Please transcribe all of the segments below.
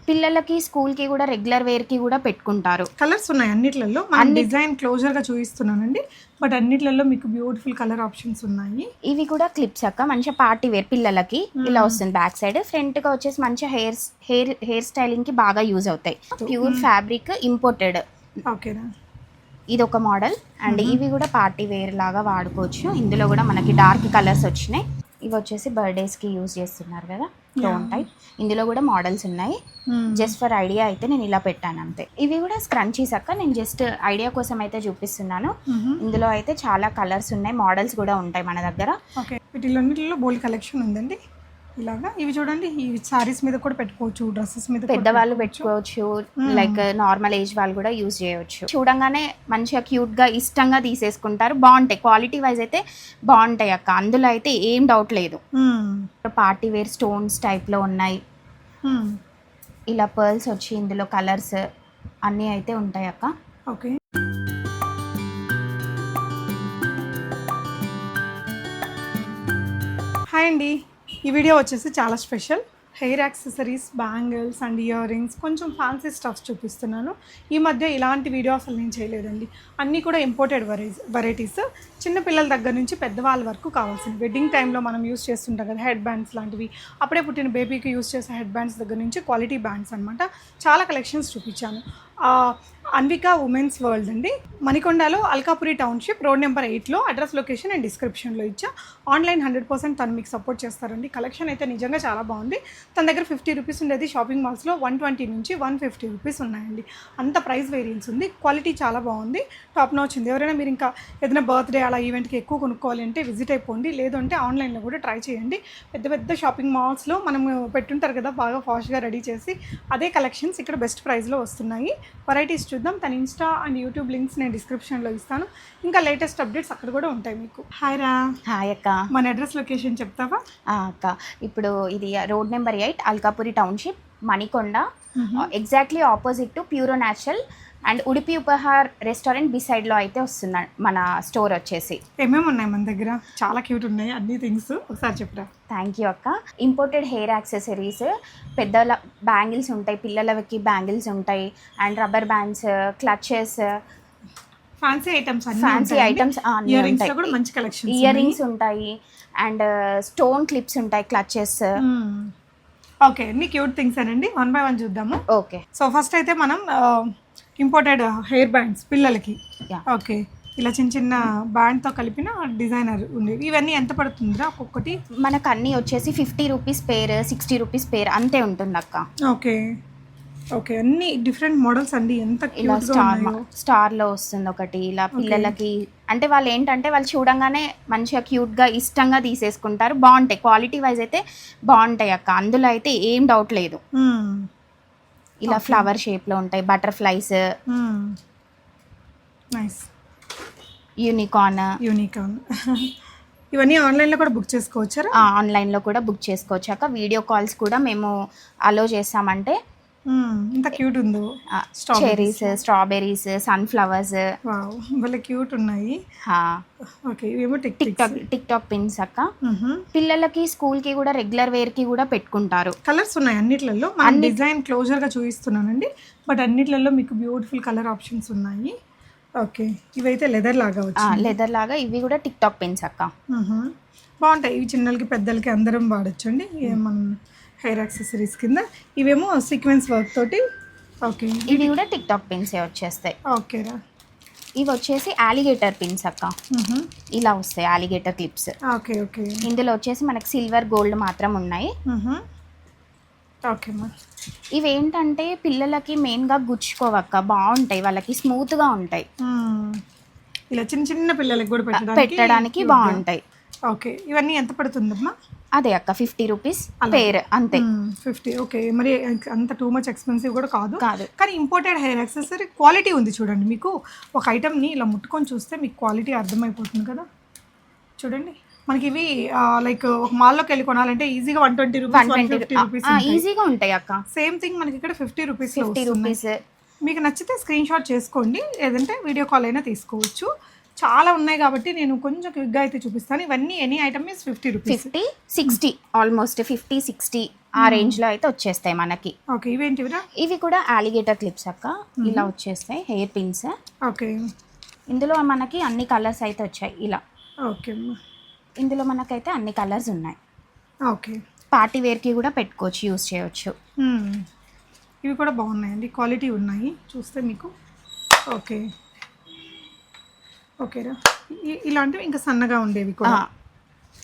పిల్లలకి స్కూల్కి కూడా రెగ్యులర్ వేర్కి కూడా పెట్టుకుంటారు. కలర్స్ ఉన్నాయి అన్నిట్లలో. మనం డిజైన్ క్లోజర్గా చూపిస్తున్నానండి, బట్ అన్నిట్లలో మీకు బ్యూటిఫుల్ కలర్ ఆప్షన్స్ ఉన్నాయి. ఇవి కూడా క్లిప్స్ అక్క, మంచిగా పార్టీ వేర్ పిల్లలకి ఇలా వస్తుంది. బ్యాక్ సైడ్ ఫ్రంట్గా వచ్చేసి మంచిగా హెయిర్ స్టైలింగ్కి బాగా యూజ్ అవుతాయి. Pure fabric imported. ఓకేనా, ఇది ఒక మోడల్. అండ్ ఇవి కూడా పార్టీ వేర్ లాగా వాడుకోవచ్చు. ఇందులో కూడా మనకి డార్క్ కలర్స్ వచ్చినాయి. ఇవి వచ్చేసి బర్త్డేస్కి యూజ్ చేస్తున్నారు కదా, టోన్ టైప్. ఇందులో కూడా మోడల్స్ ఉన్నాయి. జస్ట్ ఫర్ ఐడియా అయితే నేను ఇలా పెట్టాను అంతే. ఇవి కూడా స్క్రంచీస్ అక్క, నేను జస్ట్ ఐడియా కోసం అయితే చూపిస్తున్నాను. ఇందులో అయితే చాలా కలర్స్ ఉన్నాయి, మోడల్స్ కూడా ఉంటాయి మన దగ్గర. ఓకే, వీటిలో బోల్డ్ కలెక్షన్ ఉందండి. ఇలాగా ఇవి చూడండి, ఇవి సారీస్ మీద కూడా పెట్టుకోవచ్చు, డ్రెస్సెస్ మీద పెద్దవాళ్ళు పెట్టుకోవచ్చు, లైక్ నార్మల్ ఏజ్ వాళ్ళు కూడా యూజ్ చేయవచ్చు. చూడంగానే మంచిగా క్యూట్ గా ఇష్టంగా తీసేసుకుంటారు. బాగుంటాయి, క్వాలిటీ వైజ్ అయితే బాగుంటాయి అక్క, అందులో అయితే ఏం డౌట్ లేదు. పార్టీ వేర్ స్టోన్స్ టైప్ లో ఉన్నాయి. ఇలా పర్ల్స్ వచ్చి ఇందులో కలర్స్ అన్నీ అయితే ఉంటాయి అక్క. ఓకే, హాయ్ అండి. ఈ వీడియో వచ్చేసి చాలా special. Hair accessories, bangles and ear rings, కొంచెం ఫ్యాన్సీ స్టఫ్స్ చూపిస్తున్నాను. ఈ మధ్య ఇలాంటి వీడియో అసలు నేను చేయలేదండి. అన్నీ కూడా ఇంపోర్టెడ్ వెరైటీస్. చిన్నపిల్లల దగ్గర నుంచి పెద్దవాళ్ళ వరకు కావాల్సింది. వెడ్డింగ్ టైంలో మనం యూస్ చేస్తుంటాం కదా హెడ్ బ్యాండ్స్ లాంటివి, అప్పుడే పుట్టిన బేబీకి యూస్ చేసే హెడ్ బ్యాండ్స్ దగ్గర నుంచి క్వాలిటీ బ్యాండ్స్ అనమాట. చాలా కలెక్షన్స్ చూపించాను. అన్వికా ఉమెన్స్ వరల్డ్ అండి, మణికొండలో అల్కాపురి టౌన్షిప్, రోడ్ నెంబర్ 8లో. అడ్రస్, లొకేషన్ అండ్ డిస్క్రిప్షన్లో ఇచ్చా. ఆన్లైన్ 100% తను మీకు సపోర్ట్ చేస్తారండి. కలెక్షన్ అయితే నిజంగా చాలా బాగుంది. తన దగ్గర 50 రూపీస్ ఉండేది, షాపింగ్ మాల్స్లో 120 నుంచి 150 రూపీస్ ఉన్నాయండి. అంత ప్రైస్ వేరియన్స్ ఉంది. క్వాలిటీ చాలా బాగుంది, టాప్ నాచ్ ఉంది. ఎవరైనా మీరు ఇంకా ఏదైనా బర్త్డే అలా ఈవెంట్కి ఎక్కువ కొనుక్కోవాలి అంటే విజిట్ అయిపోండి, లేదంటే ఆన్లైన్లో కూడా ట్రై చేయండి. పెద్ద పెద్ద షాపింగ్ మాల్స్లో మనం పెట్టుంటారు కదా బాగా ఫాస్ట్గా రెడీ చేసి, అదే కలెక్షన్స్ ఇక్కడ బెస్ట్ ప్రైస్లో వస్తున్నాయి. వెరైటీస్ చూద్దాం. తన ఇన్స్టా అండ్ యూట్యూబ్ లింక్స్ నేను డిస్క్రిప్షన్లో ఇస్తాను. ఇంకా లేటెస్ట్ అప్డేట్స్ అక్కడ కూడా ఉంటాయి మీకు. హాయ్ రా. హాయ్ అక్క. మన అడ్రస్, లొకేషన్ చెప్తావా? అక్క, ఇప్పుడు ఇది road number 8 Alkapuri township, Manikonda. Exactly opposite to Pure O Natural and Udupi Upahar restaurant బిసైడ్లో అయితే వస్తున్నాడు మన స్టోర్ వచ్చేసి. ఏమేమి ఉన్నాయి మన దగ్గర? చాలా క్యూట్ ఉన్నాయి అన్ని థింగ్స్, ఒకసారి చెప్పరా. థ్యాంక్ యూ అక్క. ఇంపోర్టెడ్ హెయిర్ యాక్సెసరీస్, పెద్దల బ్యాంగిల్స్ ఉంటాయి, పిల్లలకి బ్యాంగిల్స్ ఉంటాయి, and rubber bands, clutches, fancy items ఉంటాయి. మంచి కలెక్షన్, ఇయర్ రింగ్స్ ఉంటాయి, అండ్ స్టోన్ క్లిప్స్ ఉంటాయి, క్లచెస్. ఓకే, అన్ని క్యూట్ థింగ్స్ అనండి. 1 by 1 చూద్దాము. ఓకే, సో ఫస్ట్ అయితే మనం ఇంపోర్టెడ్ హెయిర్ బ్యాండ్స్ పిల్లలకి. ఓకే, ఇలా చిన్న చిన్న బ్యాండ్తో కలిపిన డిజైనర్ ఉండేవి. ఇవన్నీ ఎంత పడుతుందిరా ఒక్కొక్కటి? మనకు అన్నీ వచ్చేసి 50 రూపీస్ పేర్, 60 రూపీస్ పేర్ అంతే ఉంటుంది అక్క. ఓకే ఓకే, అన్ని డిఫరెంట్ మోడల్స్ అండి. ఎంత ఇలా స్టార్లో వస్తుంది ఒకటి. ఇలా పిల్లలకి అంటే వాళ్ళు ఏంటంటే వాళ్ళు చూడంగానే మంచిగా క్యూట్గా ఇష్టంగా తీసేసుకుంటారు. బాగుంటాయి, క్వాలిటీ వైజ్ అయితే బాగుంటాయి అక్క, అందులో అయితే ఏం డౌట్ లేదు. ఇలా ఫ్లవర్ షేప్లో ఉంటాయి, బటర్ఫ్లైస్, నైస్, యూనికార్న్. ఇవన్నీ ఆన్లైన్లో కూడా బుక్ చేసుకోవచ్చారా? ఆన్లైన్లో కూడా బుక్ చేసుకోవచ్చు అక్క. వీడియో కాల్స్ కూడా మేము అలో చేస్తామంటే. ఇంత క్యూట్ ఉందో, చెరీస్, స్ట్రాబెర్రీస్, సన్ఫ్లవర్స్, భలే క్యూట్ ఉన్నాయి. ఓకే, ఇవేమో టిక్ టాక్ పిన్స్ అక్క. పిల్లలకి స్కూల్కి కూడా రెగ్యులర్ వేర్కి కూడా పెట్టుకుంటారు. కలర్స్ ఉన్నాయి అన్నిట్లలో. మనం డిజైన్ క్లోజర్గా చూపిస్తున్నానండి, బట్ అన్నిట్లలో మీకు బ్యూటిఫుల్ కలర్ ఆప్షన్స్ ఉన్నాయి. ఓకే, ఇవైతే లెదర్ లాగా ఇవి కూడా టిక్ టాక్ పిన్స్ అక్క. బాగుంటాయి. ఇవి చిన్నలకి పెద్దలకి అందరం వాడచ్చండి. మనం హెయిర్ యాక్సెసరీస్ కింద. ఇవేమో సీక్వెన్స్ వర్క్ తోటి. ఓకే, ఇవి కూడా టిక్ టాక్ పిన్స్ వచ్చేస్తాయి. ఓకేరా, ఇవి వచ్చేసి అలిగేటర్ పిన్స్ అక్క. ఇలా వస్తాయి అలిగేటర్ క్లిప్స్. ఓకే ఓకే, ఇందులో వచ్చేసి మనకి సిల్వర్, గోల్డ్ మాత్రం ఉన్నాయి. ఓకే మా, ఇవి ఏంటంటే పిల్లలకి మెయిన్గా గుచ్చుకోవక్క, బాగుంటాయి, వాళ్ళకి స్మూత్గా ఉంటాయి. ఇలా చిన్న చిన్న పిల్లలకి కూడా పెట్టడానికి బాగుంటాయి. ఓకే, ఇవన్నీ ఎంత పడుతుందమ్మా? అదే అక్క 50 రూపీస్ పేర్ అంతే. 50. ఓకే, మరి అంత టూ మచ్ ఎక్స్పెన్సివ్ కూడా కాదు. కానీ ఇంపోర్టెడ్ హెయిర్ యాక్సెసరీ క్వాలిటీ ఉంది. చూడండి, మీకు ఒక ఐటమ్ని ఇలా ముట్టుకొని చూస్తే మీకు క్వాలిటీ అర్థమైపోతుంది కదా. చూడండి, మనకి ఇవి లైక్ ఒక మాల్లోకి వెళ్ళి కొనాలంటే ఈజీగా 120 రూపీస్, 150 రూపీస్ ఈజీగా ఉంటాయి అక్క. సేమ్ థింగ్ మనకి ఇక్కడ 50 రూపీస్. మీకు నచ్చితే స్క్రీన్ షాట్ చేసుకోండి, లేదంటే వీడియో కాల్ అయినా తీసుకోవచ్చు. చాలా ఉన్నాయి కాబట్టి నేను కొంచెం క్విక్గా అయితే చూపిస్తాను. ఇవన్నీ any item is 50 rupees. 50, 60 almost 50, 60 ఆ రేంజ్లో అయితే వచ్చేస్తాయి మనకి. ఓకే, ఇవేంటివిరా? ఇవి కూడా అలిగేటర్ క్లిప్స్ అక్క, ఇలా వచ్చేస్తాయి హెయిర్ పిన్స్. ఓకే, ఇందులో మనకి అన్ని కలర్స్ అయితే వచ్చాయి ఇలా. ఓకే అమ్మా, ఇందులో మనకైతే అన్ని కలర్స్ ఉన్నాయి. ఓకే, పార్టీ వేర్కి కూడా పెట్టుకోవచ్చు, యూస్ చేయవచ్చు. ఇవి కూడా బాగున్నాయండి, క్వాలిటీ ఉన్నాయి చూస్తే మీకు. ఓకే, ఓకేరా. ఇలాంటివి ఇంకా సన్నగా ఉండేవి కూడా.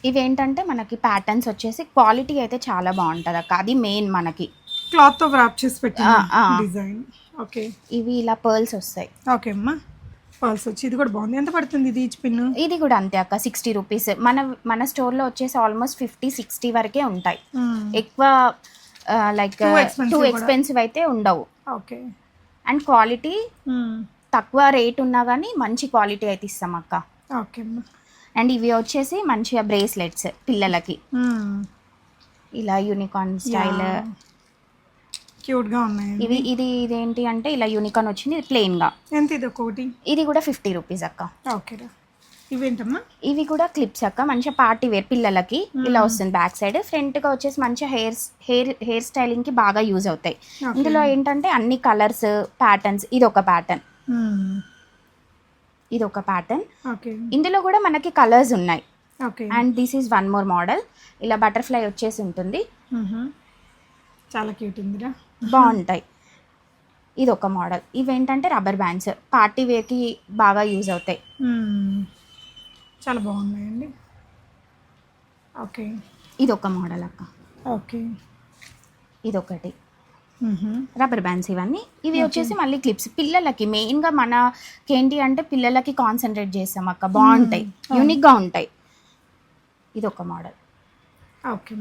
ఇవేంటంటే మనకి ప్యాటర్న్స్ వచ్చేసి క్వాలిటీ అయితే చాలా బాగుంటుంది అక్క, అది మెయిన్ మనకి. క్లాత్తో వ్రాప్ చేసి పెట్టిన డిజైన్. ఓకే, ఇవి ఇలా పర్ల్స్ వస్తాయి. ఓకే అమ్మా, పర్ల్స్ వచ్చి ఇది కూడా బాగుంది. ఎంత పడుతుంది ఇది ఈచ్ పిన్? ఇది కూడా అంతే అక్క, 60 రూపీస్. మన స్టోర్లో వచ్చేసి ఆల్మోస్ట్ 50-60 వరకే ఉంటాయి. ఎక్కువ లైక్ టూ ఎక్స్పెన్సివ్ అయితే ఉండవు. ఓకే, అండ్ క్వాలిటీ తక్కువ రేట్ ఉన్నా కానీ మంచి క్వాలిటీ అయితే ఇస్తాం అక్క. ఓకే అమ్మా. అండ్ ఇవి వచ్చేసి మంచిగా బ్రేస్లెట్స్ పిల్లలకి, ఇలా యూనికార్న్ స్టైల్ క్యూట్గా ఉన్నాయి. ఇదేంటి అంటే ఇలా యూనికార్న్ వచ్చింది, ఇది ప్లెయిన్గా. ఎంత ఇది ఒక్కొక్కటి? ఇది కూడా 50 రూపీస్ అక్క. ఓకేరా. ఇవేంటమ్మా? ఇవి కూడా క్లిప్స్ అక్క, మంచిగా పార్టీ వేర్ పిల్లలకి ఇలా వస్తుంది. బ్యాక్ సైడ్ ఫ్రంట్గా వచ్చేసి మంచిగా హెయిర్ స్టైలింగ్కి బాగా యూజ్ అవుతాయి. ఇందులో ఏంటంటే అన్ని కలర్స్, ప్యాటర్న్స్. ఇది ఒక ప్యాటర్న్, ఇది ఒక ప్యాటర్న్. ఇందులో కూడా మనకి కలర్స్ ఉన్నాయి. And this is one more model. ఇలా బటర్ఫ్లై వచ్చేసి ఉంటుంది, చాలా క్యూట్ ఉందిరా, బాగుంటాయి. ఇది ఒక మోడల్. ఇవేంటంటే రబ్బర్ బ్యాండ్స్, పార్టీ వేర్కి బాగా యూజ్ అవుతాయి. చాలా బాగున్నాయండి. ఓకే, ఇది ఒక మోడల్ అక్క. ఓకే, ఇదొకటి రబ్బర్ బ్యాండ్స్. ఇవి వచ్చేసి మళ్ళీ క్లిప్స్ పిల్లలకి. మెయిన్గా మనకి ఏంటి అంటే పిల్లలకి కాన్సన్ట్రేట్ చేస్తాం అక్క, బాగుంటాయి, యూనిక్గా ఉంటాయి. ఇది ఒక మోడల్. ఓకే,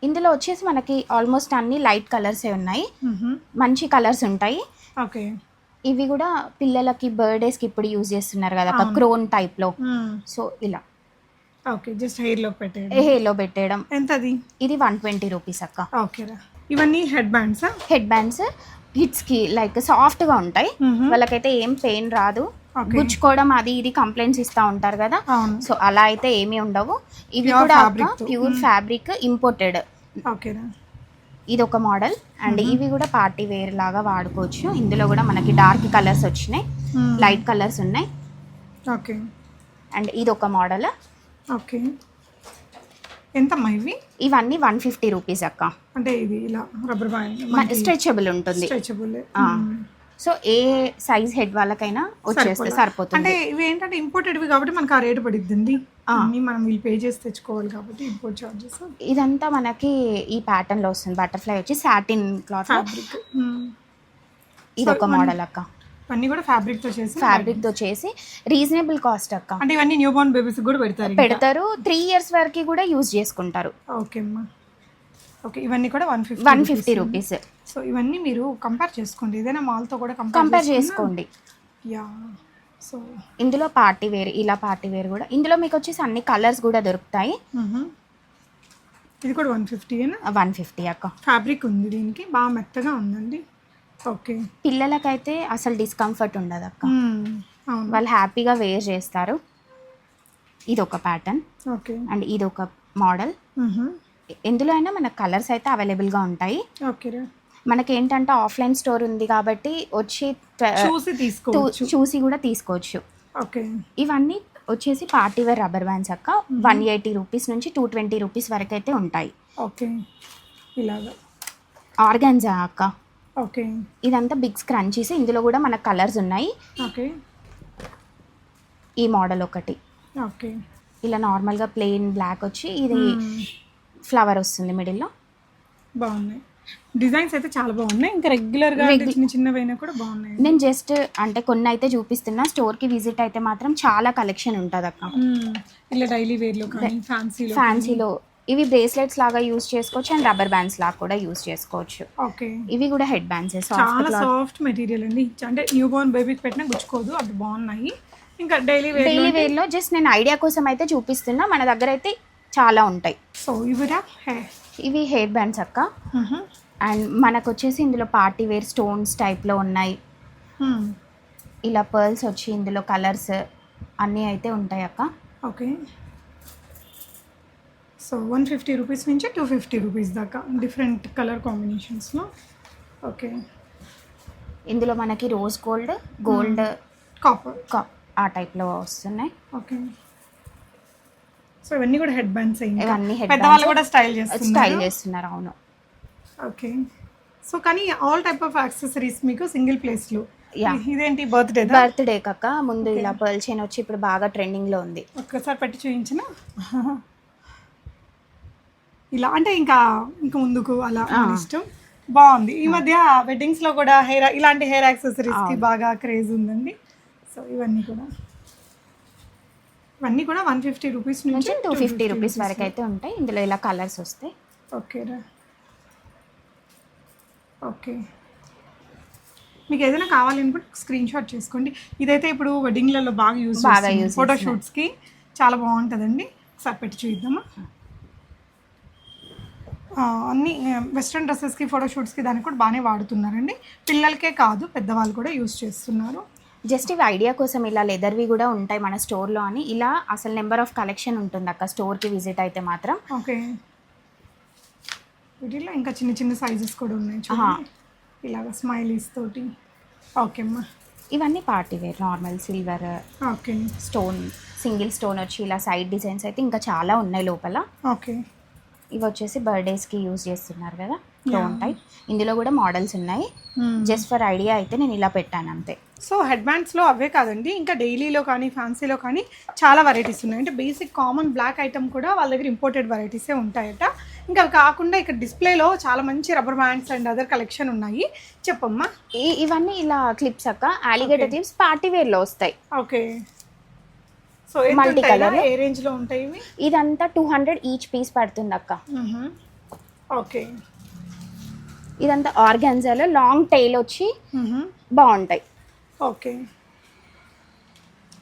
ఇందులో వచ్చేసి మనకి ఆల్మోస్ట్ అన్ని లైట్ కలర్సే ఉన్నాయి, మంచి కలర్స్ ఉంటాయి. ఓకే, ఇవి కూడా పిల్లలకి బర్త్డేస్కి ఇప్పుడు యూజ్ చేస్తున్నారు కదా అక్క, క్రోన్ టైప్లో. సో ఇలా ఓకే, జస్ట్ హెయిర్లో పెట్టేయడం. ఎంత అది? ఇది 120 రూపీస్ అక్క. ఓకేరా. ఇవన్నీ హెడ్ బ్యాండ్స్. హెడ్ బ్యాండ్స్ కిడ్స్కి లైక్ సాఫ్ట్గా ఉంటాయి, వాళ్ళకైతే ఏం పెయిన్ రాదు. గుచ్చుకోవడం అది ఇది కంప్లైంట్స్ ఇస్తూ ఉంటారు కదా, సో అలా అయితే ఏమీ ఉండవు. ఇవి కూడా ప్యూర్ ఫ్యాబ్రిక్, ఇంపోర్టెడ్. ఓకేరా. ఇది ఒక మోడల్. అండ్ ఇవి కూడా పార్టీ వేర్ లాగా వాడుకోవచ్చు. ఇందులో కూడా మనకి డార్క్ కలర్స్ వచ్చినాయి, లైట్ కలర్స్ ఉన్నాయి. ఓకే, అండ్ ఇది ఒక మోడల్. ఓకే, ఎంతమ్మా ఇవి? ఇవన్నీ 150 రూపీస్ అక్క. అంటే ఇది ఇలా రబ్బర్ బ్యాండ్ స్ట్రెచబుల్ ఉంటుంది. సో ఏ సైజ్ హెడ్ వాళ్ళకైనా వచ్చేస్తే సరిపోతుంది. అంటే ఇవి ఏంటంటే ఇంపోర్టెడ్వి కాబట్టి మనకు ఆ రేటు పడిద్దండి, మనం వీళ్ళు పే చేసి తెచ్చుకోవాలి కాబట్టి ఇంపోర్ట్ చార్జెస్. ఇదంతా మనకి ఈ ప్యాటర్న్ లో వస్తుంది. బటర్ఫ్లై వచ్చి సాటిన్ క్లాత్ ఫ్యాబ్రిక్. ఇది ఒక మోడల్ అక్క. ఇవన్నీ కూడా ఫ్యాబ్రిక్ తో చేసి రీజనబుల్ కాస్ట్ అక్క. అంటే ఇవన్నీ న్యూ బోర్న్ బేబీస్ కూడా పెడతారు. 3 years వరకు కూడా యూజ్ చేసుకుంటారు. ఓకే అమ్మా. ఓకే, ఇవన్నీ కూడా 150 రూపీస్. సో ఇవన్నీ మీరు కంపేర్ చేసుకోండి, ఏదైనా మాల్తో కూడా కంపేర్ చేసుకోండి. యా. సో ఇందులో పార్టీ వేర్, ఇలా పార్టీ వేర్ కూడా ఇందులో మీకు వచ్చేసి అన్ని కలర్స్ కూడా దొరుకుతాయి. ఇది కూడా 150 అక్క. ఫ్యాబ్రిక్ ఉంది దీనికి, బాగా మెత్తగా ఉందండి. ఓకే, పిల్లలకైతే అసలు డిస్కంఫర్ట్ ఉండదు అక్క, వాళ్ళు హ్యాపీగా వేర్ చేస్తారు. ఇది ఒక ప్యాటర్న్. ఓకే, అండ్ ఇది ఒక మోడల్. ఎందులో అయినా మనకు కలర్స్ అయితే అవైలబుల్గా ఉంటాయి. ఓకేరా. మనకేంటంటే ఆఫ్లైన్ స్టోర్ ఉంది కాబట్టి వచ్చి చూసి కూడా తీసుకోవచ్చు. ఓకే, ఇవన్నీ వచ్చేసి పార్టీ వేర్ రబ్బర్ బ్యాండ్స్ అక్క. 180 రూపీస్ నుంచి 220 రూపీస్ వరకు అయితే ఉంటాయి. ఓకే, ఇలాగా ఆర్గాన్జా అక్క. ఓకే, ఇదంతా బిగ్ స్క్రంచీస్. ఇందులో కూడా మనకు కలర్స్ ఉన్నాయి. ఓకే, ఈ మోడల్ ఒకటి. ఓకే, ఇలా నార్మల్గా ప్లెయిన్ బ్లాక్ వచ్చి ఇది ఫ్లవర్ వస్తుంది మిడిల్లో. బాగున్నాయి డిజైన్స్ అయితే, చాలా బాగున్నాయి. ఇంకా రెగ్యులర్గా చిన్నవైనా కూడా బాగున్నాయి. నేను జస్ట్ అంటే కొన్ని అయితే చూపిస్తున్నా. స్టోర్కి విజిట్ అయితే మాత్రం చాలా కలెక్షన్ ఉంటుంది అక్క. ఇలా డైలీ వేర్లో కానీ ఫ్యాన్సీలో ఇవి బ్రేస్లెట్స్ లాగా యూజ్ చేసుకోవచ్చు అండ్ రబ్బర్ బ్యాండ్స్ లాగా కూడా యూజ్ చేసుకోవచ్చు. ఓకే, ఇవి కూడా హెడ్ బ్యాండ్స్. చాలా సాఫ్ట్ మెటీరియల్ అండి, అంటే న్యూ బోర్న్ బేబీకి పెట్టినా గుచ్చుకోదు, అవి బాగున్నాయి. ఇంకా డైలీ వేర్లో జస్ట్ నేను ఐడియా కోసం అయితే చూపిస్తున్నా, మన దగ్గర అయితే చాలా ఉంటాయి. సో ఇవి హెయిర్ బ్యాండ్స్ అక్క. అండ్ మనకు వచ్చేసి ఇందులో పార్టీ వేర్ స్టోన్స్ టైప్లో ఉన్నాయి. ఇలా పర్ల్స్ వచ్చి ఇందులో కలర్స్ అన్నీ అయితే ఉంటాయి అక్క. ఓకే, సో 150 రూపీస్ నుంచి 250 రూపీస్ దాకా డిఫరెంట్ కలర్ కాంబినేషన్స్లో. ఓకే, ఇందులో మనకి రోజ్ గోల్డ్ కాపర్ ఆ టైప్లో వస్తున్నాయి. ఓకే, సో ఇవన్నీ కూడా హెడ్ బ్యాండ్స్ ఇవన్నీ head పెద్దవాళ్ళు bands. కూడా స్టైల్ స్టైల్ చేస్తున్నారు, అవును. ఓకే, సో కానీ ఆల్ టైప్ ఆఫ్ యాక్సెసరీస్ మీకు సింగిల్ ప్లేస్లో. Yeah. ఇదేంటి బర్త్డే బర్త్డే కక్క ముందు ఇలా పర్ల్ చైన్ వచ్చి ఇప్పుడు బాగా ట్రెండింగ్లో ఉంది. ఒక్కసారి పెట్టి చూపించిన ఇలా అంటే ఇంకా ముందుకు అలా మన ఇష్టం. బాగుంది. ఈ మధ్య వెడ్డింగ్స్ లో కూడా ఇలాంటి హెయిర్ యాక్సెసరీస్ కి బాగా క్రేజ్ ఉందండి. సో ఇవన్నీ కూడా 150 రూపీస్ నుంచి 250 రూపీస్ వరకు అయితే ఉంటాయి. ఇందులో ఇలా కలర్స్ వస్తాయి. ఓకేరా, ఓకే, మీకు ఏదైనా కావాలనుకుంటే స్క్రీన్ షాట్ చేసుకోండి. ఇదైతే ఇప్పుడు వెడ్డింగ్లలో బాగా యూజ్ ఫోటోషూట్స్కి చాలా బాగుంటుందండి. ఒకసారి పెట్టి చూద్దామా. అన్ని వెస్ట్రన్ డ్రెస్సెస్కి ఫోటోషూట్స్కి దానికి కూడా బాగానే వాడుతున్నారండి. పిల్లలకే కాదు పెద్దవాళ్ళు కూడా యూజ్ చేస్తున్నారు. జస్ట్ ఇవి ఐడియా కోసం ఇలా లెదర్వి కూడా ఉంటాయి మన స్టోర్లో అని. ఇలా అసలు నెంబర్ ఆఫ్ కలెక్షన్ ఉంటుంది అక్క స్టోర్కి విజిట్ అయితే మాత్రం. ఓకే, వీటిలో ఇంకా చిన్న చిన్న సైజెస్ కూడా ఉన్నాయి చూడండి, ఇలాగ స్మైలీస్ తోటి. ఓకే అమ్మా, ఇవన్నీ party wear normal silver okay stone single stone వచ్చి ఇలా సైడ్ డిజైన్స్ అయితే ఇంకా చాలా ఉన్నాయి లోపల. ఓకే, ఇవి వచ్చేసి బర్త్డేస్కి యూజ్ చేస్తున్నారు కదా స్టోన్ టైప్. ఇందులో కూడా మోడల్స్ ఉన్నాయి. జస్ట్ ఫర్ ఐడియా అయితే నేను ఇలా పెట్టాను అంతే. సో హెడ్ బ్యాండ్స్లో అవే కాదండి, ఇంకా డైలీలో కానీ ఫ్యాన్సీలో కానీ చాలా వెరైటీస్ ఉన్నాయి. అంటే బేసిక్ కామన్ బ్లాక్ ఐటమ్ కూడా వాళ్ళ దగ్గర ఇంపోర్టెడ్ వెరైటీసే ఉంటాయట. ఇంకా అవి కాకుండా ఇక్కడ డిస్ప్లేలో చాలా మంచి rubber bands and other collection ఉన్నాయి. చెప్పమ్మా. ఇవన్నీ ఇలా క్లిప్స్ అక్క, అలిగేటర్ క్లిప్స్ పార్టీ వేర్లో వస్తాయి. Okay, so multi colour. ఏ రేంజ్లో ఉంటాయి ఇవి? ఇదంతా 200 ఈచ్ పీస్ పడుతుంది అక్క. ఓకే, ఇదంతా ఆర్గాన్జాలో లాంగ్ టైల్ వచ్చి బాగుంటాయి. ఓకే,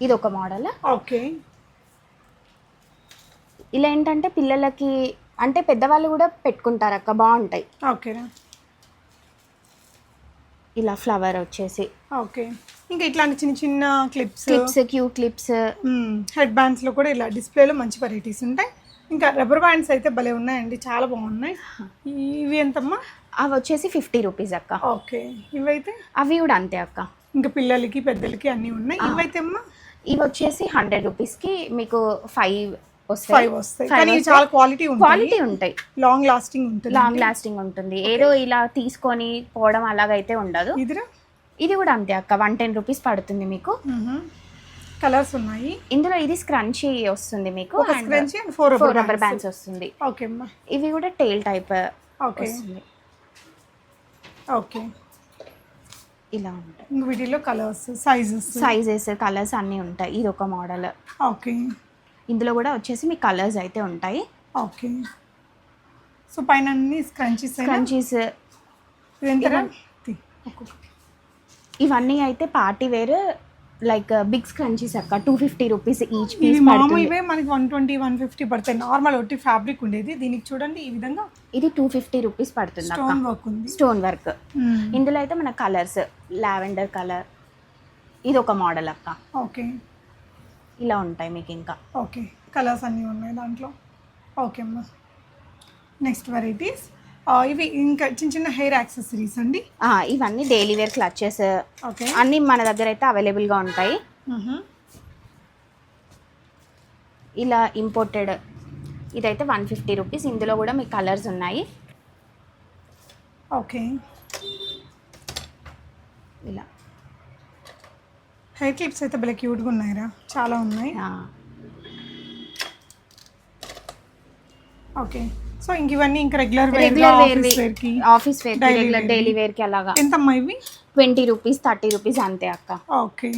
ఇది ఒక మోడల్. ఓకే, ఇలా ఏంటంటే పిల్లలకి అంటే పెద్దవాళ్ళు కూడా పెట్టుకుంటారు అక్క, బాగుంటాయి. ఓకే, ఇలా ఫ్లవర్ వచ్చేసి. ఓకే, ఇంకా ఇట్లాంటి చిన్న చిన్న క్లిప్స్ క్యూ క్లిప్స్ హెడ్ బ్యాండ్స్లో కూడా ఇలా డిస్ప్లేలో మంచి వెరైటీస్ ఉంటాయి. ఇంకా రబ్బర్ బ్యాండ్స్ అయితే భలే ఉన్నాయండి, చాలా బాగున్నాయి. ఇవి ఎంతమ్మా? అవి వచ్చేసి 50 రూపీస్ అక్క. ఓకే, ఇవైతే? అవి కూడా అంతే అక్క. ఇంకా పిల్లలకి పెద్దలకి అన్నీ ఉన్నాయి. ఇవైతే అమ్మా? ఇవి వచ్చేసి 100 రూపీస్కి మీకు 5 వస్తాయి. కానీ చాలా క్వాలిటీ ఉంటాయి, లాంగ్ లాస్టింగ్ ఉంటుంది. ఏదో ఇలా తీసుకొని పోవడం అలాగైతే ఉండదు. ఇది కూడా అంతే అక్క, 110 రూపీస్ పడుతుంది మీకు. కలర్స్ ఉన్నాయి ఇందులో. ఇది స్క్రంచీ వస్తుంది మీకు, స్క్రంచీ అండ్ 4 రబ్బర్ బ్యాండ్స్ వస్తుంది. ఓకే అమ్మా, ఇవి కూడా టైల్ టైప్ వస్తుంది. ఓకే, ఇలా ఉంటాయి. వీటిలో కలర్స్ సైజెస్ కలర్స్ అన్నీ ఉంటాయి. ఇది ఒక మోడల్. ఓకే, ఇందులో కూడా వచ్చేసి మీకు కలర్స్ అయితే ఉంటాయి. ఓకే, సో పైన అన్ని స్క్రంచీస్. ఇవన్నీ అయితే party wear like big scrunchies అక్క, 250 రూపీస్ ఈచ్ పీస్. ఇవే మనకి 120 150 పడతాయి. నార్మల్ ఒట్టి ఫ్యాబ్రిక్ ఉండేది, దీనికి చూడండి ఈ విధంగా ఇది 250 రూపీస్ పడుతుంది. Stone work. ఇందులో అయితే మన కలర్స్ లావెండర్ కలర్, ఇది ఒక మోడల్ అక్క. ఓకే, ఇలా ఉంటాయి మీకు ఇంకా. ఓకే, కలర్స్ అన్నీ ఉన్నాయి దాంట్లో. ఓకే అమ్మా, నెక్స్ట్ వెరైటీస్ ఇవి ఇంకా చిన్న చిన్న హెయిర్ యాక్సెసరీస్ అండి. ఇవన్నీ డైలీ వేర్ క్లచెస్ అన్నీ మన దగ్గర అయితే అవైలబుల్గా ఉంటాయి. ఇలా ఇంపోర్టెడ్ ఇదైతే 150 రూపీస్. ఇందులో కూడా మీకు కలర్స్ ఉన్నాయి. ఓకే, ఇలా హెయిర్ క్లిప్స్ అయితే భలే క్యూట్గా ఉన్నాయిరా, చాలా ఉన్నాయి. ఓకే, సో ఇంక ఇవన్నీ ఇంకా రెగ్యులర్ వేర్కి, ఆఫీస్ వేర్, డైలీ వేర్కి అలాగా. ఎంతమ్మా ఇవి? 20 రూపీస్ 30 రూపీస్ అంతే అక్క. ఓకే,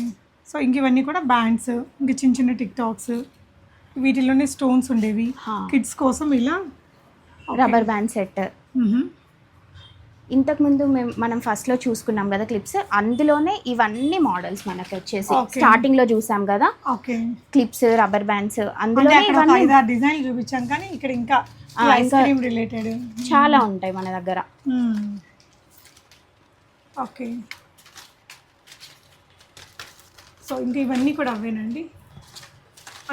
సో ఇంక ఇవన్నీ కూడా బ్యాండ్స్, ఇంకా చిన్న చిన్న టిక్ టాక్స్, వీటిలోనే స్టోన్స్ ఉండేవి కిడ్స్ కోసం. ఇలా రబ్బర్ బ్యాండ్ సెట్. ఇంతకుముందు మనం ఫస్ట్లో చూసుకున్నాం కదా క్లిప్స్, అందులోనే ఇవన్నీ మోడల్స్ మనకి వచ్చేసి స్టార్టింగ్లో చూసాం కదా క్లిప్స్ రబ్బర్ బ్యాండ్స్, అందులో డిజైన్ చూపించాం. కానీ ఇక్కడ ఇంకా రిలేటెడ్ చాలా ఉంటాయి మన దగ్గర. ఓకే, సో ఇంకా ఇవన్నీ కూడా అవేనండి.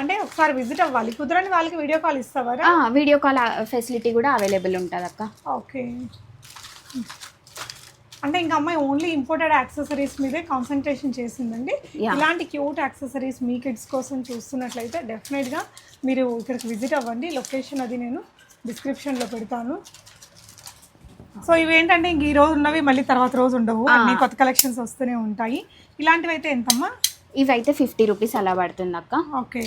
అంటే ఒకసారి విజిట్ అవ్వాలి, కుదరని వాళ్ళకి వీడియో కాల్ ఇస్తావారా? వీడియో కాల్ ఫెసిలిటీ కూడా అవైలబుల్ ఉంటుంది అక్క. ఓకే, అంటే ఇంకా అమ్మాయి ఓన్లీ ఇంపోర్టెడ్ యాక్సెసరీస్ మీదే కాన్సన్ట్రేషన్ చేసిందండి. ఇలాంటి క్యూట్ యాక్సెసరీస్ మీ కిడ్స్ కోసం చూస్తున్నట్లయితే డెఫినెట్గా మీరు ఇక్కడికి విజిట్ అవ్వండి. లొకేషన్ అది నేను డిస్క్రిప్షన్లో పెడతాను. సో ఇవి ఏంటంటే ఇంక ఈ రోజు ఉన్నవి మళ్ళీ తర్వాత రోజు ఉండవు, అన్ని కొత్త కలెక్షన్స్ వస్తూనే ఉంటాయి. ఇలాంటివి అయితే ఎంతమ్మా? ఇవైతే 50 రూపీస్ అలా పడుతుంది అక్క. ఓకే,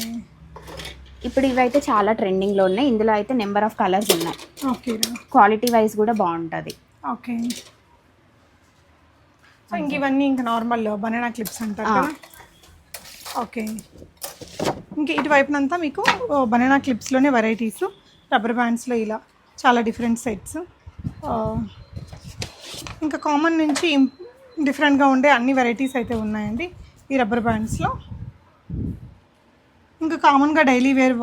ఇప్పుడు ఇవైతే చాలా ట్రెండింగ్లో ఉన్నాయి. ఇందులో అయితే నెంబర్ ఆఫ్ కలర్స్ ఉన్నాయి. ఓకే, క్వాలిటీ వైజ్ కూడా బాగుంటుంది. ఓకే, సో ఇంక ఇవన్నీ ఇంకా నార్మల్ బనానా క్లిప్స్ అంటారు కదా. ఓకే, ఇంక ఇటువైపునంతా మీకు బనానా క్లిప్స్లోనే వెరైటీస్, రబ్బర్ బ్యాండ్స్లో ఇలా చాలా డిఫరెంట్ సెట్స్, ఇంకా కామన్ నుంచి డిఫరెంట్గా ఉండే అన్ని వెరైటీస్ అయితే ఉన్నాయండి ఈ రబ్బర్ బ్యాండ్స్లో. ఇంకా కామన్గా డైలీ వేర్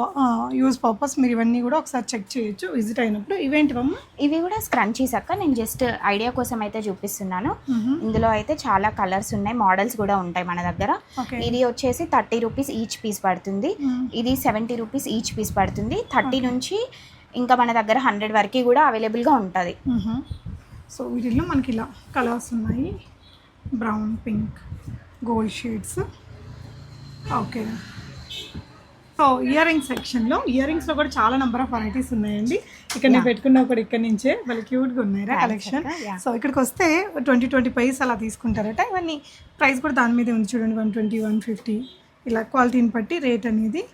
యూజ్ పర్పస్ మీరు ఇవన్నీ కూడా ఒకసారి చెక్ చేయొచ్చు విజిట్ అయినప్పుడు. ఇవేంటివమ్మా? ఇవి కూడా స్క్రంచీస్ అక్క. నేను జస్ట్ ఐడియా కోసం అయితే చూపిస్తున్నాను. ఇందులో అయితే చాలా కలర్స్ ఉన్నాయి, మోడల్స్ కూడా ఉంటాయి మన దగ్గర. ఇది వచ్చేసి 30 రూపీస్ ఈచ్ పీస్ పడుతుంది. ఇది 70 రూపీస్ ఈచ్ పీస్ పడుతుంది. 30 నుంచి ఇంకా మన దగ్గర 100 వరకు కూడా అవైలబుల్గా ఉంటుంది. సో వీటిల్లో మనకి ఇలా కలర్స్ ఉన్నాయి, brown, pink, gold shades. Okay, so ear rings సెక్షన్లో ఇయర్ రింగ్స్లో కూడా చాలా నెంబర్ ఆఫ్ వెరైటీస్ ఉన్నాయండి. ఇక్కడ నేను పెట్టుకున్నా కూడా ఇక్కడ నుంచే వాళ్ళు క్యూట్గా ఉన్నాయిరా కలెక్షన్. సో ఇక్కడికి వస్తే 20 పైస్ అలా తీసుకుంటారట. ఇవన్నీ ప్రైస్ కూడా దాని మీదే ఉంది చూడండి, 120, 150 ఇలా క్వాలిటీని బట్టి రేట్ అనేది.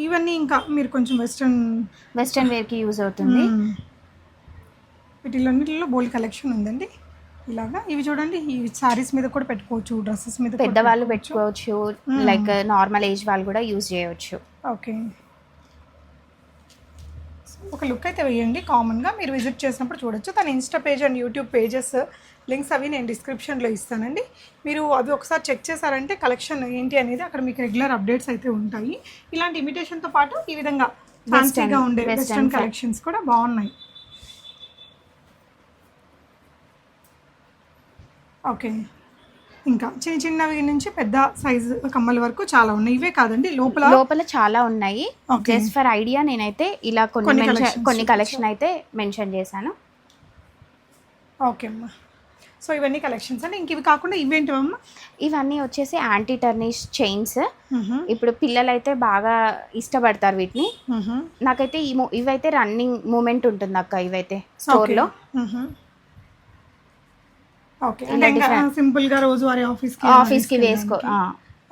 ఇవన్నీ ఇంకా మీరు కొంచెం వెస్ట్రన్ వేర్కి యూజ్ అవుతుంది. వీటిలో బోల్డ్ కలెక్షన్ ఉందండి. ఇలాగా ఇవి చూడండి, ఇవి సారీస్ మీద కూడా పెట్టుకోవచ్చు, డ్రెస్సెస్ మీద పెద్దవాళ్ళు పెట్టుకోవచ్చు, లైక్ నార్మల్ ఏజ్ వాళ్ళు కూడా యూజ్ చేయవచ్చు. ఓకే, ఒక లుక్ అయితే వేయండి. కామన్గా మీరు విజిట్ చేసినప్పుడు చూడొచ్చు. తన Insta page and YouTube pages links అవి నేను డిస్క్రిప్షన్లో ఇస్తానండి. మీరు అవి ఒకసారి చెక్ చేశారంటే కలెక్షన్ ఏంటి అనేది అక్కడ మీకు రెగ్యులర్ అప్డేట్స్ అయితే ఉంటాయి. ఇలాంటి ఇమిటేషన్తో పాటు ఈ విధంగా ఫ్యాన్సీగా ఉండే వెస్ట్రన్ కలెక్షన్స్ కూడా బాగున్నాయి. ఓకే, ఇంకా చిన్న చిన్నవి నుంచి పెద్ద సైజు కమ్మల వరకు చాలా ఉన్నాయి. ఇవే కాదండి, లోపల చాలా ఉన్నాయి. జస్ట్ ఫర్ ఐడియా నేనైతే ఇలా కొన్ని కలెక్షన్ అయితే మెన్షన్ చేశాను. ఓకే అమ్మా, సో ఇవన్నీ కలెక్షన్స్ అండి. ఇంక ఇవి కాకుండా ఇవేంటివమ్మా? ఇవన్నీ వచ్చేసి యాంటీ టర్నిష్ చైన్స్. ఇప్పుడు పిల్లలు అయితే బాగా ఇష్టపడతారు వీటిని. నాకైతే ఇవైతే రన్నింగ్ మూమెంట్ ఉంటుంది అక్క. ఇవైతే స్టోర్లో ఓకే, సింపుల్ గా రోజువారీ ఆఫీస్కి వేసుకో.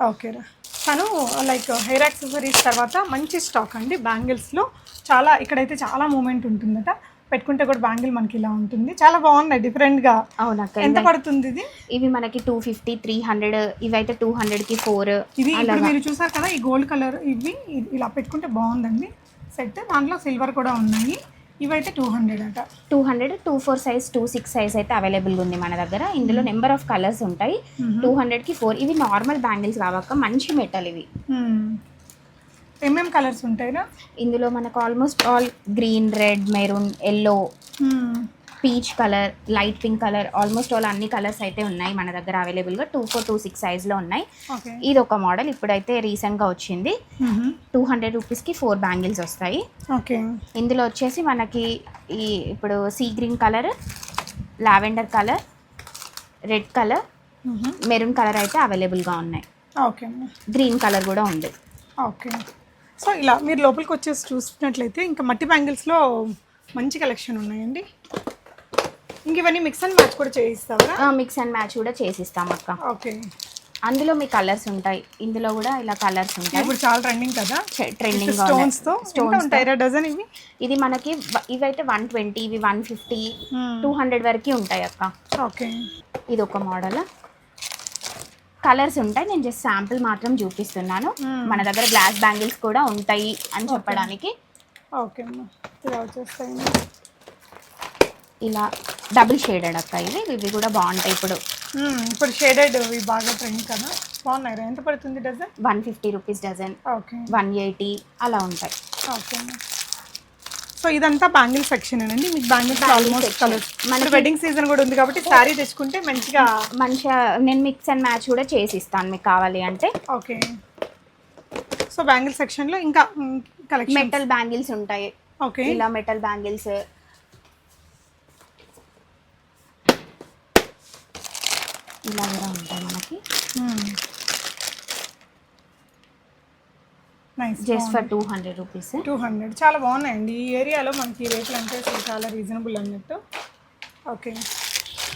ఓకేరా, తను లైక్ హెయిర్ యాక్సెసరీస్ తర్వాత మంచి స్టాక్ అండి బ్యాంగిల్స్లో. చాలా ఇక్కడైతే చాలా మూమెంట్ ఉంటుందట. పెట్టుకుంటే కూడా బ్యాంగిల్ మనకి ఇలా ఉంటుంది, చాలా బాగున్నాయి డిఫరెంట్గా. అవునక్క, ఎంత పడుతుంది ఇది? ఇవి మనకి 250, 300, ఇవైతే 200కి 4. ఇది ఇప్పుడు మీరు చూసారు కదా ఈ గోల్డ్ కలర్, ఇవి ఇలా పెట్టుకుంటే బాగుందండి సెట్. దాంట్లో సిల్వర్ కూడా ఉన్నాయి. ఇవైతే 200 అట. 200, 24 సైజ్, 26 సైజ్ అయితే అవైలబుల్గా ఉంది మన దగ్గర. ఇందులో నెంబర్ ఆఫ్ కలర్స్ ఉంటాయి. 200కి 4. ఇవి నార్మల్ బ్యాంగిల్స్ కావక్క, మంచి మెటల్ ఇవి. ఏమేమి కలర్స్ ఉంటాయినా ఇందులో మనకు almost all green, red, maroon, yellow, peach colour, light pink colour, almost all అన్ని కలర్స్ అయితే ఉన్నాయి మన దగ్గర అవైలబుల్గా. 24, 26 సైజ్లో ఉన్నాయి. ఇది ఒక మోడల్ ఇప్పుడైతే రీసెంట్గా వచ్చింది. 200 రూపీస్కి 4 బ్యాంగిల్స్ వస్తాయి. ఓకే, ఇందులో వచ్చేసి మనకి ఈ ఇప్పుడు sea green colour, lavender colour, red colour, maroon colour అయితే అవైలబుల్గా ఉన్నాయి. ఓకే, గ్రీన్ కలర్ కూడా ఉంది. ఓకే, సో ఇలా మీరు లోపలికి వచ్చేసి చూసినట్లయితే ఇంకా మట్టి బ్యాంగిల్స్లో మంచి కలెక్షన్ ఉన్నాయండి. ఇంక ఇవన్నీ మిక్స్ అండ్ మ్యాచ్ కూడా చేయిస్తావా? మిక్స్ అండ్ మ్యాచ్ కూడా చేసిస్తాం అక్క. ఓకే, అందులో మీ కలర్స్ ఉంటాయి. ఇందులో కూడా ఇలా కలర్స్ ఉంటాయి. ఇప్పుడు చాలా ట్రెండింగ్ కదా, ట్రెండింగ్ స్టోన్స్ ఉంటాయి డజన్. ఇది మనకి ఇవైతే 120, ఇవి 150, 200 వరకు ఉంటాయి అక్క. ఓకే, ఇది ఒక మోడల్. కలర్స్ ఉంటాయి, నేను జస్ట్ శాంపుల్ మాత్రం చూపిస్తున్నాను. మన దగ్గర గ్లాస్ బ్యాంగిల్స్ కూడా ఉంటాయి అని చెప్పడానికి. ఓకే అమ్మా, ఇలా వచ్చేస్తాయి. ఇలా డబుల్ షేడెడ్ అక్క. ఇవి కూడా బాగుంటాయి. ఇప్పుడు షేడెడ్ ఇవి బాగా ట్రెండ్ కదా, బాగున్నాయి. ఎంత పడుతుంది డజన్? 150 rupees dozen. ఓకే, 180 అలా ఉంటాయి. ఓకే, సో ఇదంతా బ్యాంగిల్ సెక్షన్ అండి. మీకు బ్యాంగిల్స్ ఆల్మోస్ట్ కలర్స్, మన వెడ్డింగ్ సీజన్ కూడా ఉంది కాబట్టి శారీ తెచ్చుకుంటే మంచిగా నేను మిక్స్ అండ్ మ్యాచ్ కూడా చేసి ఇస్తాను మీకు కావాలి అంటే. ఓకే, సో బ్యాంగిల్ సెక్షన్లో ఇంకా కలెక్షన్. మెటల్ బ్యాంగిల్స్ ఉంటాయి, ఓకే, ఇలా మెటల్ బ్యాంగిల్స్, ఇలా కూడా ఉంటాయి మనకి. Nice, just for 200 rupees. 200 చాలా బాగున్నాయండి. ఈ ఏరియాలో మనకి రేట్లు అంటే అసలు చాలా రీజనబుల్ అన్నట్టు. ఓకే,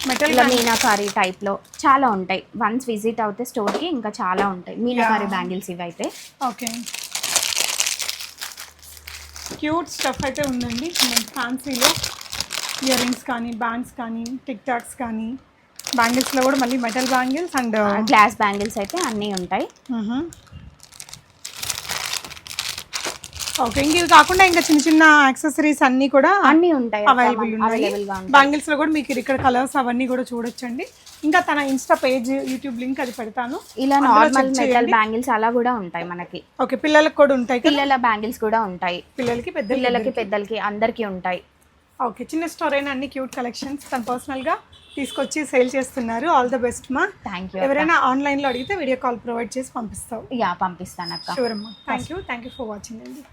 మెటల్ ఇలా మీనాకారి టైప్లో చాలా ఉంటాయి. వన్స్ విజిట్ అవుతే స్టోర్కి ఇంకా చాలా ఉంటాయి మీనాకారి బ్యాంగిల్స్ ఇవి అయితే. ఓకే, క్యూట్ స్టఫ్ అయితే ఉందండి. ఫ్యాన్సీలో ఇయర్ రింగ్స్ కానీ, బ్యాండ్స్ కానీ, టిక్ టాక్స్ కానీ, బ్యాంగిల్స్లో కూడా మళ్ళీ metal bangles and glass bangles అయితే అన్నీ ఉంటాయి. ఓకే, ఇంక ఇవి కాకుండా ఇంకా చిన్న చిన్న యాక్సెసరీస్ అన్నీ కూడా అన్నీ ఉంటాయి, అవైలబుల్ ఉన్నాయి. బ్యాంగిల్స్లో కూడా మీకు ఇక్కడ కలర్స్ అవన్నీ కూడా చూడొచ్చండి. ఇంకా తన ఇన్స్టా పేజ్, యూట్యూబ్ లింక్ అది పెడతాను. ఇలా నార్మల్ మెటల్ బ్యాంగిల్స్ అలా కూడా ఉంటాయి మనకి. ఓకే, పిల్లలకు కూడా ఉంటాయి, పిల్లల బ్యాంగిల్స్ కూడా ఉంటాయి, పిల్లలకి పెద్దలకి అందరికీ ఉంటాయి. ఓకే, చిన్న స్టోర్ అయినా అన్ని క్యూట్ కలెక్షన్స్ తను పర్సనల్గా తీసుకొచ్చి సేల్ చేస్తున్నారు. ఆల్ ద బెస్ట్ మా. Thank you. ఎవరైనా ఆన్లైన్లో అడిగితే వీడియో కాల్ ప్రొవైడ్ చేసి పంపిస్తావు? యా, పంపిస్తాను అక్క. షూర్ అమ్మా. థ్యాంక్ యూ ఫర్ వాచింగ్ అండి.